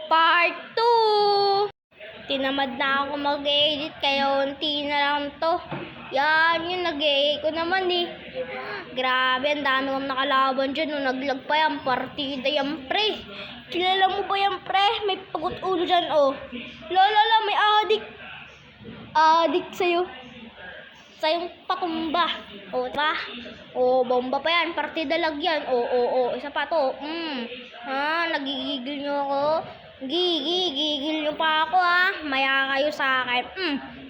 Part 2. Tinamad na ako mag-edit kaya unti na lang to. Yan, yung nag-edit ko naman eh. Grabe, ang dami kong nakalaban dyan. Nung naglag pa yan, partida yan pre. Kilala mo ba yan pre? May pagot ulo dyan oh. Lala, may addict. Addict sa'yo. Sayong patumba. O, diba? O, bomba pa yan. Partida lag yan. O. Isa pa to. Nagigigil nyo ako. Gigil nyo pa ako ha. Maya kayo sa akin.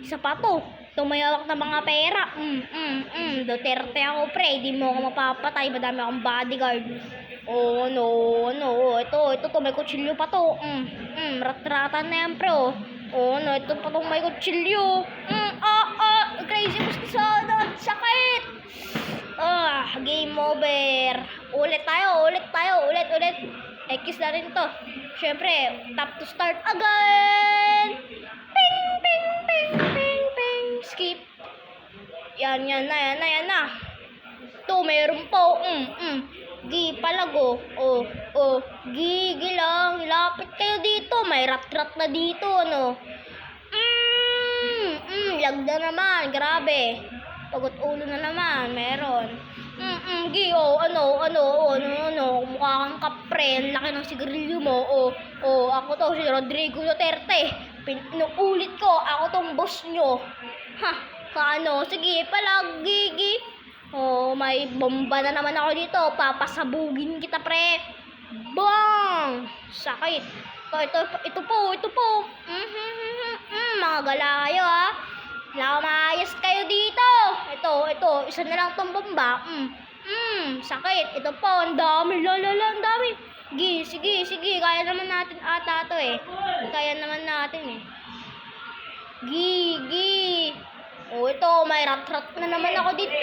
Isa pa to. Tumayawak na mga pera. Duterte ako pre. Di mo ako mapapatay. Madami akong bodyguard. No. Ito to. May kutsilyo pa to. Rat-ratan na yan pre oh. Ito pa tong may kutsilyo. Crazy episode. Sakit. Game over. Ulit tayo. X na rin to. Syempre, tap to start again. Ping. Skip. Yan na. To, meron po. Gi palago. Gigi lang. Lapit kayo dito. May rat-rat na dito, ano. Lag na naman. Grabe. Pagot ulo na naman. Meron. Gi, ano. Mukha kang kapre. Ang laki ng sigarilyo mo. Ako to, si Rodrigo Duterte. Pinuulit ko. Ako tong boss nyo. Sige, palag, Gigi. May bomba na naman ako dito. Papasabugin kita, pre. Bang! Sakit. Ito po. Mga gala kayo, ha. Lamayas kayo dito. Ito. Isa na lang tong bomba. Sakit. Ito po. Ang dami. Ang dami. Sige. Kaya naman natin ata to, eh. Kaya naman natin, eh. Gi. Ito, may rat-rat na naman ako dito.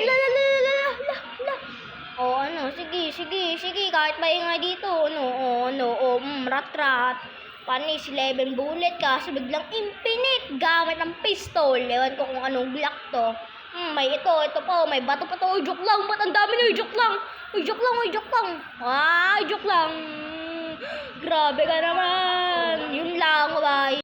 Sige. Kahit maingay dito. Rat-rat. Panis, 11 bullet kasi biglang infinite gamit ng pistol. Ewan ko kung anong block to. May ito po. May bato pa to. Joke lang. Ba't ang dami na? Joke lang. Joke lang. Grabe ka naman. Yun lang, bye.